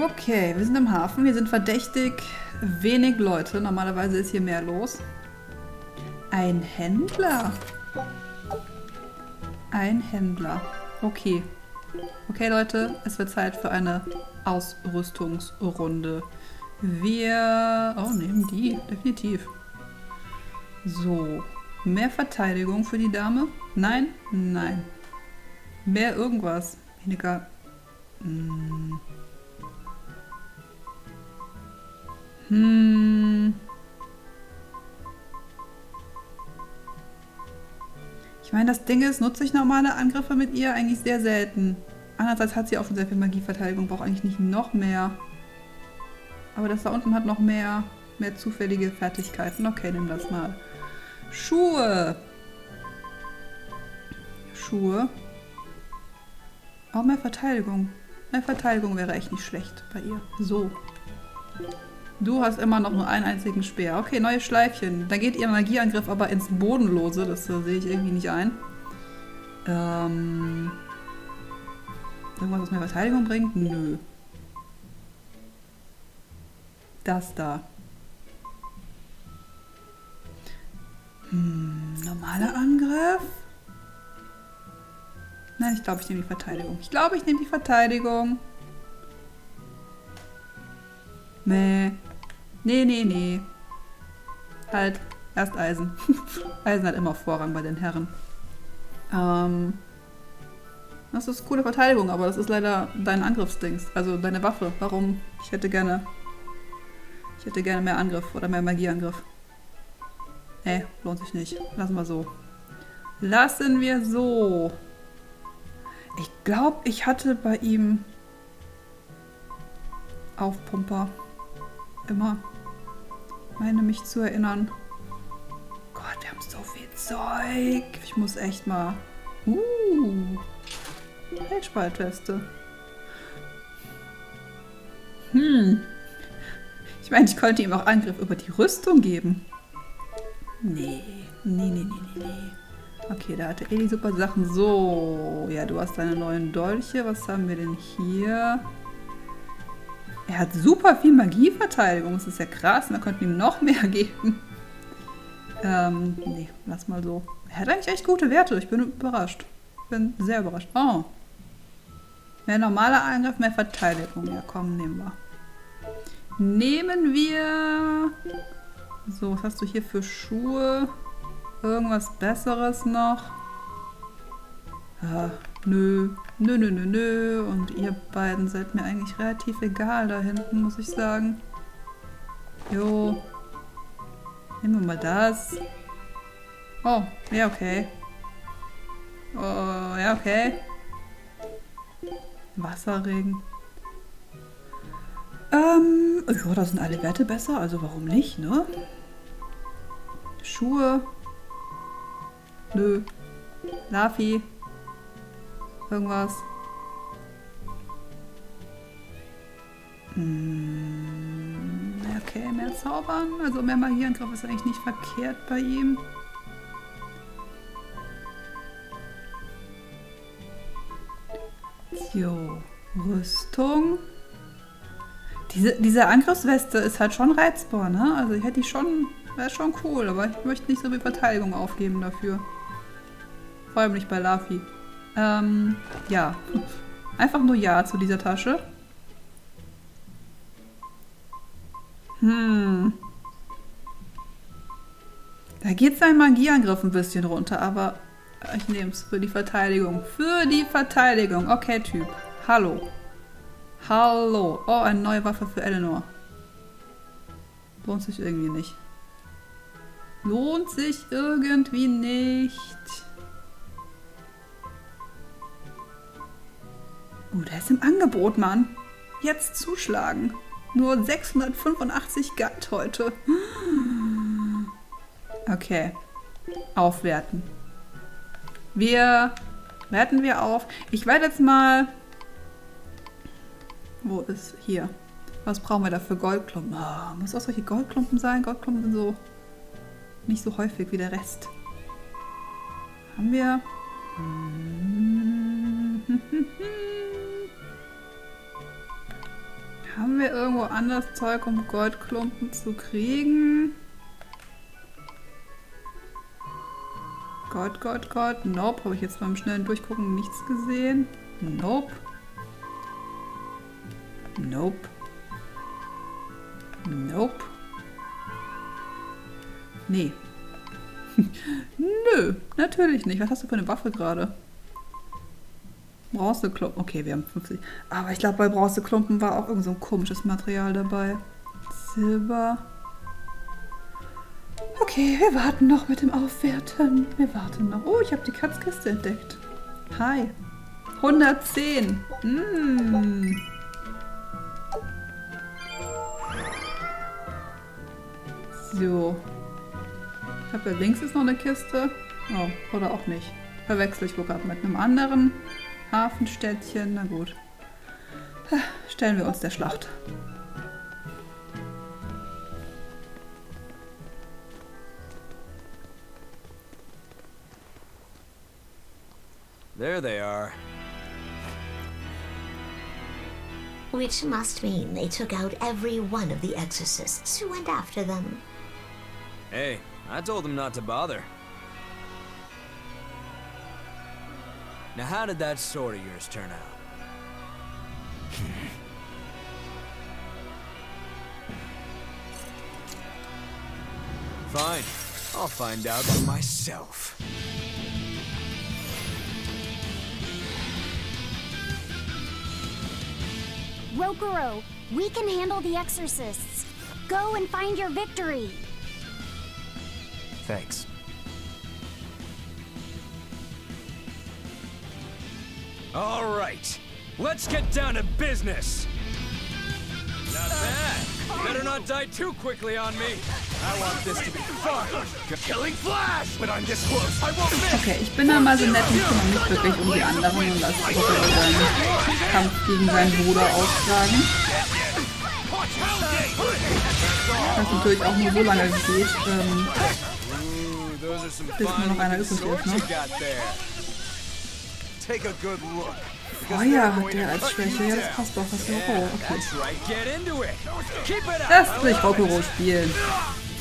Okay, wir sind im Hafen. Hier sind verdächtig wenig Leute. Normalerweise ist hier mehr los. Ein Händler. Ein Händler. Okay. Okay, Leute, es wird Zeit für eine Ausrüstungsrunde. Wir... Oh, nehmen die. Definitiv. So. Mehr Verteidigung für die Dame? Nein? Nein. Mehr irgendwas. Weniger... Ich meine, das Ding ist, nutze ich normale Angriffe mit ihr eigentlich sehr selten. Andererseits hat sie auch schon sehr viel Magieverteidigung, braucht eigentlich nicht noch mehr. Aber das da unten hat noch mehr zufällige Fertigkeiten. Okay, nimm das mal. Schuhe. Schuhe. Auch mehr Verteidigung. Mehr Verteidigung wäre echt nicht schlecht bei ihr. So. Du hast immer noch nur einen einzigen Speer. Okay, neue Schleifchen. Da geht ihr Magieangriff aber ins Bodenlose. Das sehe ich irgendwie nicht ein. Irgendwas, was mehr Verteidigung bringt? Nö. Das da. Normaler Angriff? Nein, ich glaube, ich nehme die Verteidigung. Ich glaube, ich nehme die Verteidigung. Nee. Nee. Halt, erst Eisen. Eisen hat immer Vorrang bei den Herren. Das ist coole Verteidigung, aber das ist leider dein Angriffsdings. Also deine Waffe. Warum? Ich hätte gerne mehr Angriff oder mehr Magieangriff. Nee, lohnt sich nicht. Lassen wir so. Lassen wir so. Ich glaube, ich hatte bei ihm Aufpumper. Immer. Meine mich zu erinnern. Gott, wir haben so viel Zeug. Ich muss echt mal... Feldspaltweste. Ich meine, ich könnte ihm auch Angriff über die Rüstung geben. Nee. Okay, da hatte die super Sachen. So, ja, du hast deine neuen Dolche. Was haben wir denn hier? Er hat super viel Magieverteidigung. Das ist ja krass. Da könnten wir ihm noch mehr geben. Nee, lass mal so. Er hat eigentlich echt gute Werte. Ich bin überrascht. Ich bin sehr überrascht. Oh. Mehr normaler Angriff, mehr Verteidigung. Ja, komm, nehmen wir. Nehmen wir... So, was hast du hier für Schuhe? Irgendwas Besseres noch? Nö. Und ihr beiden seid mir eigentlich relativ egal da hinten, muss ich sagen. Jo. Nehmen wir mal das. Oh, ja, okay. Oh, ja, okay. Wasserregen. Ja, da sind alle Werte besser, also warum nicht, ne? Schuhe. Nö. Lafi. Irgendwas. Okay, mehr zaubern. Also mehr Magieangriff ist eigentlich nicht verkehrt bei ihm. Jo. Rüstung. Diese Angriffsweste ist halt schon reizbar, ne? Also ich hätte die schon... Wäre schon cool, aber ich möchte nicht so viel Verteidigung aufgeben dafür. Vor allem nicht bei Lafi. Ja. Einfach nur Ja zu dieser Tasche. Da geht sein Magieangriff ein bisschen runter, aber ich nehme es für die Verteidigung. Für die Verteidigung. Okay, Typ. Hallo. Hallo. Oh, eine neue Waffe für Eleanor. Lohnt sich irgendwie nicht. Lohnt sich irgendwie nicht. Der ist im Angebot, Mann. Jetzt zuschlagen. Nur 685 Gold heute. Okay. Aufwerten. Werten wir auf. Ich werde jetzt mal... Wo ist hier? Was brauchen wir da für Goldklumpen? Oh, muss auch solche Goldklumpen sein? Goldklumpen sind so nicht so häufig wie der Rest. Haben wir... Haben wir irgendwo anders Zeug, um Goldklumpen zu kriegen? Gold. Nope. Habe ich jetzt beim schnellen Durchgucken nichts gesehen? Nope. Nee. Nö, natürlich nicht. Was hast du für eine Waffe gerade? Bronzeklumpen. Okay, wir haben 50. Aber ich glaube, bei Bronzeklumpen war auch irgend so ein komisches Material dabei. Silber. Okay, wir warten noch mit dem Aufwerten. Wir warten noch. Oh, ich habe die Katzkiste entdeckt. Hi. 110. So. Ich glaube, da links ist noch eine Kiste. Oh, oder auch nicht. Verwechsel ich wohl gerade mit einem anderen Hafenstädtchen. Na gut. Stellen wir uns der Schlacht. There they are. Which must mean they took out every one of the exorcists who went after them. Hey, I told them not to bother. Now how did that sword of yours turn out? Fine, I'll find out for myself. Rokuro, we can handle the exorcists. Go and find your victory. Thanks. All right, let's get down to business. Not bad. Better not die too quickly on me. I want this to be fun. Killing Flash! But I'm this close, I won't miss! Okay, ich bin da mal so nett und kümmere mich wirklich um die anderen und lasse Rokuro seinen Kampf gegen seinen Bruder austragen. Das natürlich auch nur so lange geht, bis nur noch einer übrig ist, ne? Feuer hat der als Schwäche. Ja, das passt doch. Das ist Rokuro. Okay. Lass mich Rokuro spielen.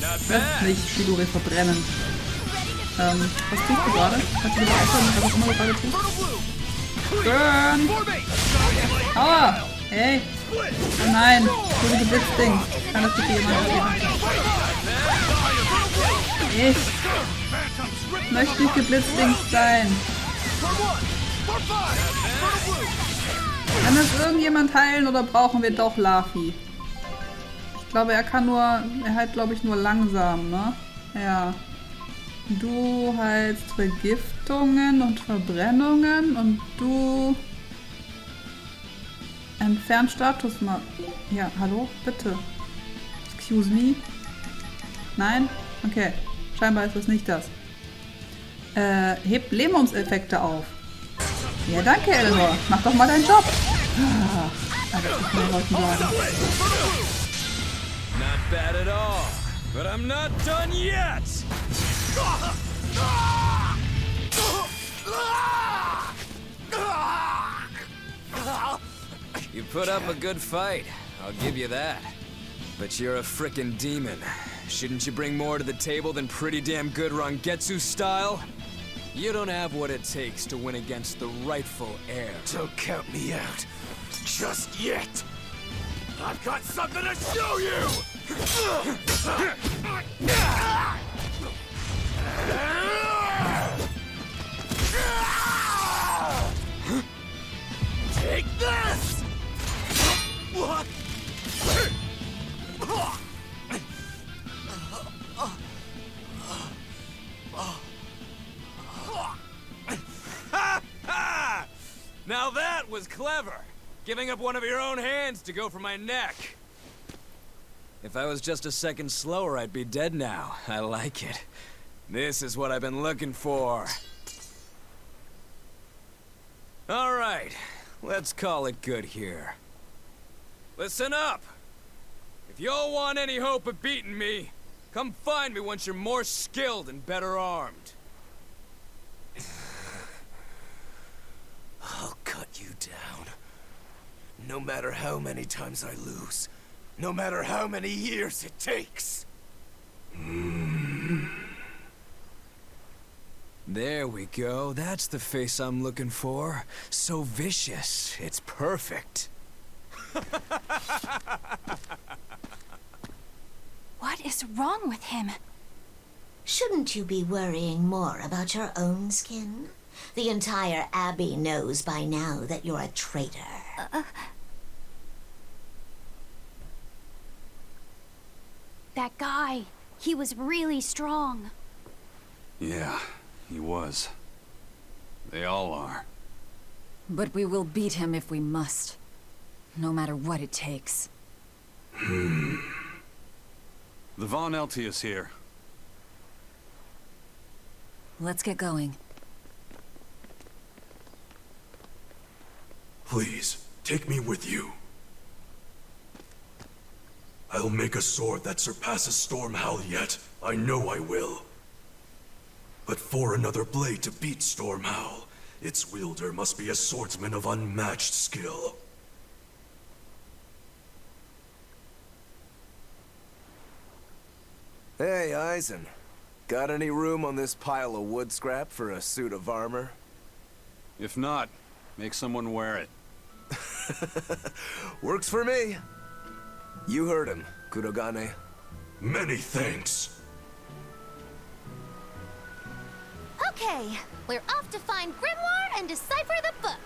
Lass mich Shidori verbrennen. Was tust du gerade? Kannst du bitte aufhören, was auch immer du gerade tust? Burn! Aua! Hey! Oh nein! Du Blitzding! Kann das bitte jemand erleben? Ich möchte nicht geblitzdingt sein. Kann das irgendjemand heilen oder brauchen wir doch Lafi? Ich glaube, er heilt, glaube ich, nur langsam, ne? Ja. Du heilst Vergiftungen und Verbrennungen und du entfernt Status mal. Ja, hallo? Bitte. Excuse me? Nein? Okay. Scheinbar ist das nicht das. Hebt Lähmungseffekte auf. Ja, danke, Eleanor. Mach doch mal deinen Job. Aber ich will Leuten sagen. Not bad at all, but I'm not done yet. You put up a good fight, I'll give you that. But you're a frickin' demon. Shouldn't you bring more to the table than pretty damn good Rangetsu style? You don't have what it takes to win against the rightful heir. Don't count me out. Just yet. I've got something to show you! Take this! What? Now that was clever! Giving up one of your own hands to go for my neck. If I was just a second slower, I'd be dead now. I like it. This is what I've been looking for. All right, let's call it good here. Listen up! If y'all want any hope of beating me, come find me once you're more skilled and better armed. I'll cut you down. No matter how many times I lose. No matter how many years it takes. There we go. That's the face I'm looking for. So vicious. It's perfect. What is wrong with him? Shouldn't you be worrying more about your own skin? The entire Abbey knows by now that you're a traitor. That guy, he was really strong. Yeah, he was. They all are. But we will beat him if we must. No matter what it takes. The VanyllaChan is here. Let's get going. Please, take me with you. I'll make a sword that surpasses Stormhowl yet. I know I will. But for another blade to beat Stormhowl, its wielder must be a swordsman of unmatched skill. Hey, Eisen. Got any room on this pile of wood scrap for a suit of armor? If not, make someone wear it. Works for me. You heard him, Kurogane. Many thanks. Okay, we're off to find Grimoire and decipher the book.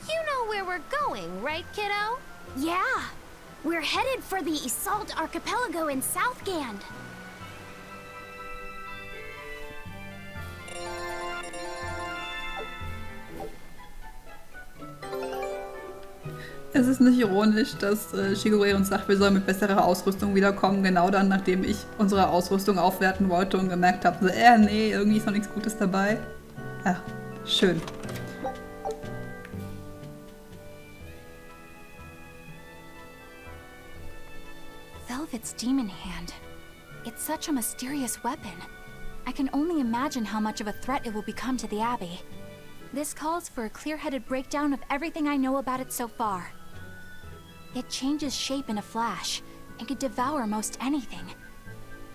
You know where we're going, right, kiddo? Yeah, we're headed for the Assault Archipelago in Southgand. Es ist nicht ironisch, dass Shigure uns sagt, wir sollen mit besserer Ausrüstung wiederkommen, genau dann, nachdem ich unsere Ausrüstung aufwerten wollte und gemerkt habe, so, nee, irgendwie ist noch nichts Gutes dabei. Ja, schön. Velvet's demon hand. It's such a mysterious weapon. I can only imagine how much of a threat it will become to the Abbey. This calls for a clear-headed breakdown of everything I know about it so far. It changes shape in a flash, and could devour most anything.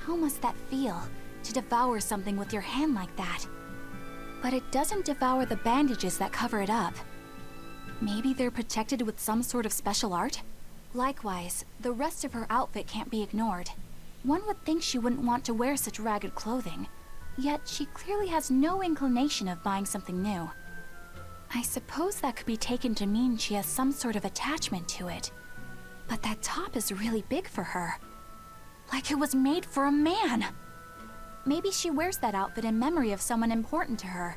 How must that feel, to devour something with your hand like that? But it doesn't devour the bandages that cover it up. Maybe they're protected with some sort of special art? Likewise, the rest of her outfit can't be ignored. One would think she wouldn't want to wear such ragged clothing, yet she clearly has no inclination of buying something new. I suppose that could be taken to mean she has some sort of attachment to it. But that top is really big for her. Like it was made for a man. Maybe she wears that outfit in memory of someone important to her.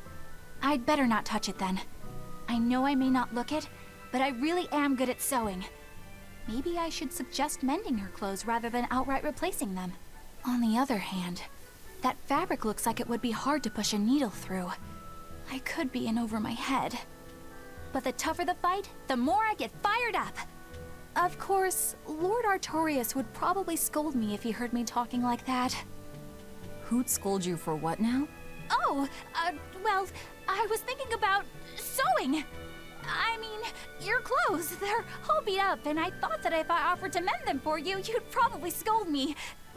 I'd better not touch it then. I know I may not look it, but I really am good at sewing. Maybe I should suggest mending her clothes rather than outright replacing them. On the other hand, that fabric looks like it would be hard to push a needle through. I could be in over my head. But the tougher the fight, the more I get fired up. Of course, Lord Artorias would probably scold me if he heard me talking like that. Who'd scold you for what now? Oh, well, I was thinking about sewing. I mean, your clothes, they're all beat up, and I thought that if I offered to mend them for you, you'd probably scold me.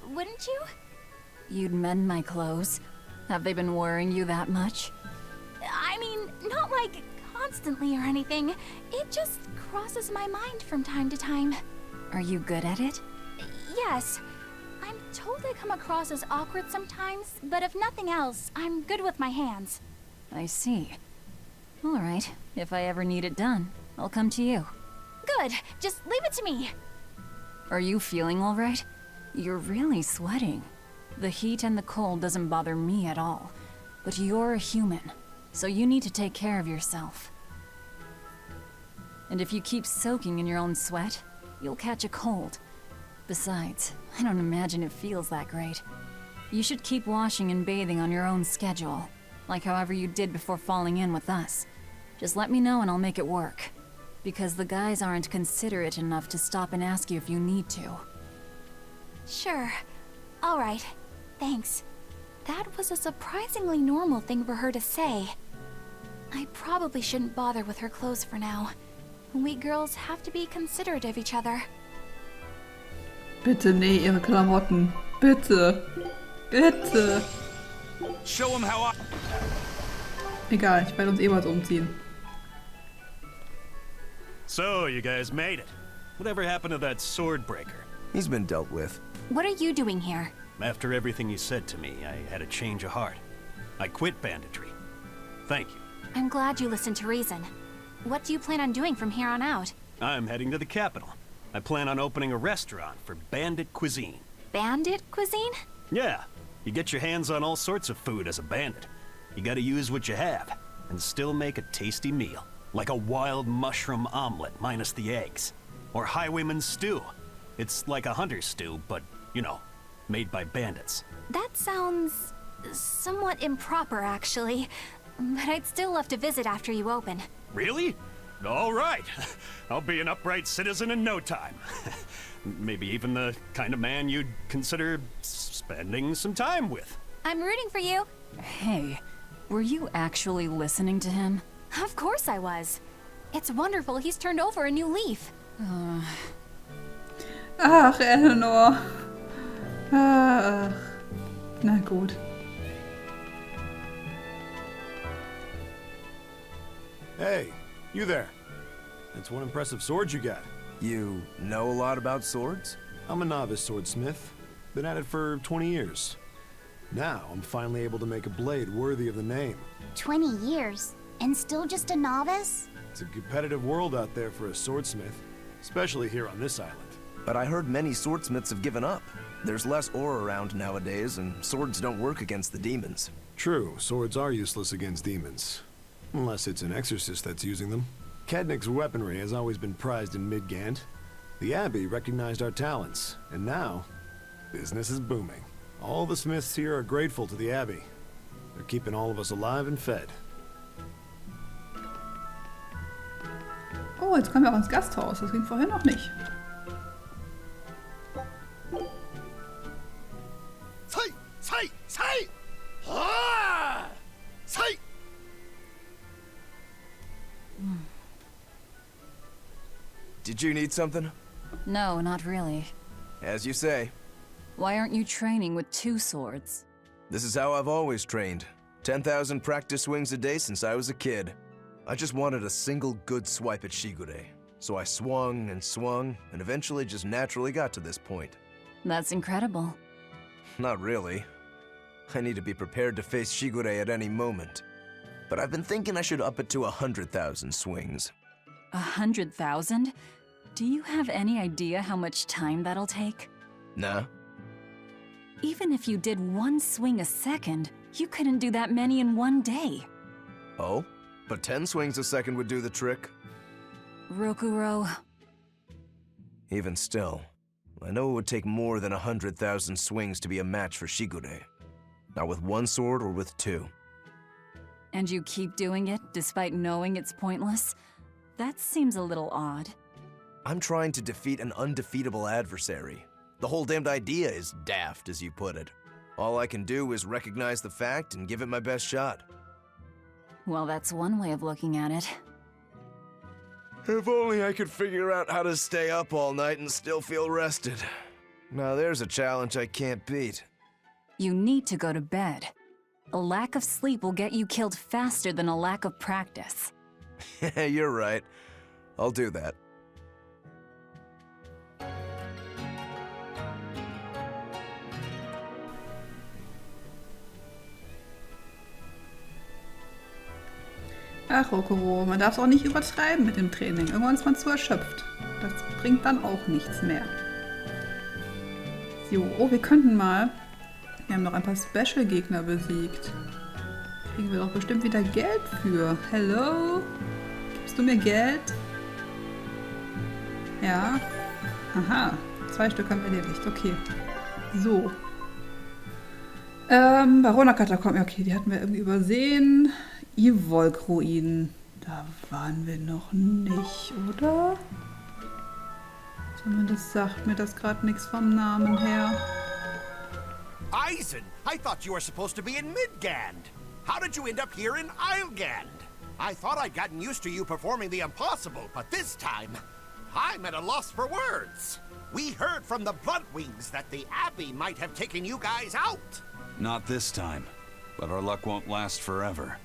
Wouldn't you? You'd mend my clothes? Have they been worrying you that much? I mean, not like constantly or anything. It just crosses my mind from time to time. Are you good at it? Yes. I'm told I come across as awkward sometimes, but if nothing else, I'm good with my hands. I see. All right, if I ever need it done, I'll come to you. Good, just leave it to me. Are you feeling all right? You're really sweating. The heat and the cold doesn't bother me at all. But you're a human, so you need to take care of yourself. And if you keep soaking in your own sweat, you'll catch a cold. Besides, I don't imagine it feels that great. You should keep washing and bathing on your own schedule, like however you did before falling in with us. Just let me know and I'll make it work. Because the guys aren't considerate enough to stop and ask you if you need to. Sure. All right. Thanks. That was a surprisingly normal thing for her to say. I probably shouldn't bother with her clothes for now. We girls have to be considerate of each other. Bitte, nee, ihre Klamotten. Bitte. Bitte. Show him how I... Egal, ich werde uns eh was umziehen. So, you guys made it. Whatever happened to that sword breaker? He's been dealt with. What are you doing here? After everything you said to me, I had a change of heart. I quit banditry. Thank you. I'm glad you listened to reason. What do you plan on doing from here on out? I'm heading to the capital. I plan on opening a restaurant for bandit cuisine. Bandit cuisine? Yeah, you get your hands on all sorts of food as a bandit. You gotta use what you have, and still make a tasty meal. Like a wild mushroom omelet minus the eggs. Or highwayman's stew. It's like a hunter's stew, but, you know, made by bandits. That sounds somewhat improper, actually. But I'd still love to visit after you open. Really? All right. I'll be an upright citizen in no time. Maybe even the kind of man you'd consider spending some time with. I'm rooting for you. Hey, were you actually listening to him? Of course I was. It's wonderful he's turned over a new leaf. Ach, Eleanor. Ach. Na gut. Hey, you there. That's one impressive sword you got. You know a lot about swords? I'm a novice swordsmith. Been at it for 20 years. Now, I'm finally able to make a blade worthy of the name. 20 years? And still just a novice? It's a competitive world out there for a swordsmith, especially here on this island. But I heard many swordsmiths have given up. There's less ore around nowadays, and swords don't work against the demons. True, swords are useless against demons. Unless it's an exorcist that's using them. Kednik's weaponry has always been prized in Midgand. The Abbey recognized our talents, and now, business is booming. All the smiths here are grateful to the Abbey. They're keeping all of us alive and fed. Oh, jetzt kommen wir auch ins Gasthaus. Das ging vorhin noch nicht. Did you need something? No, not really. As you say. Why aren't you training with 2 swords? This is how I've always trained. 10,000 practice swings a day since I was a kid. I just wanted a single good swipe at Shigure. So I swung, and eventually just naturally got to this point. That's incredible. Not really. I need to be prepared to face Shigure at any moment. But I've been thinking I should up it to 100,000 swings. 100,000? Do you have any idea how much time that'll take? Nah. Even if you did 1 swing a second, you couldn't do that many in 1 day. Oh? But 10 swings a second would do the trick. Rokuro. Even still, I know it would take more than 100,000 swings to be a match for Shigure. Not with 1 sword or with 2. And you keep doing it despite knowing it's pointless? That seems a little odd. I'm trying to defeat an undefeatable adversary. The whole damned idea is daft, as you put it. All I can do is recognize the fact and give it my best shot. Well, that's one way of looking at it. If only I could figure out how to stay up all night and still feel rested. Now there's a challenge I can't beat. You need to go to bed. A lack of sleep will get you killed faster than a lack of practice. You're right. I'll do that. Ach, Rokuro, man darf es auch nicht übertreiben mit dem Training. Irgendwann ist man zu erschöpft. Das bringt dann auch nichts mehr. So, oh, wir könnten mal... Wir haben noch ein paar Special-Gegner besiegt. Kriegen wir doch bestimmt wieder Geld für. Hello? Gibst du mir Geld? Ja. Aha. 2 Stück haben wir erledigt. Okay. So. Barona-Katakomben. Okay, die hatten wir irgendwie übersehen. Ivolk-Ruinen. Da waren wir noch nicht, oder? Zumindest sagt mir das gerade nichts vom Namen her. Eisen! I thought you were supposed to be in Midgand. How did you end up here in Islegand? I thought I'd gotten used to you performing the impossible, but this time, I'm at a loss for words. We heard from the Bloodwings that the Abbey might have taken you guys out. Not this time, but our luck won't last forever.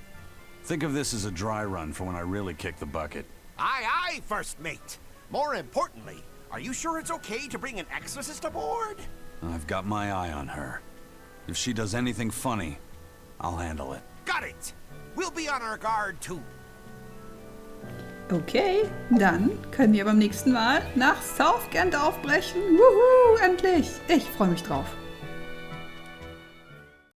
Think of this as a dry run for when I really kick the bucket. Aye, aye, First Mate. More importantly, are you sure it's okay to bring an exorcist aboard? I've got my eye on her. If she does anything funny, I'll handle it. Got it! We'll be on our guard too. Okay, dann können wir beim nächsten Mal nach Southgate aufbrechen. Wuhu, endlich! Ich freue mich drauf.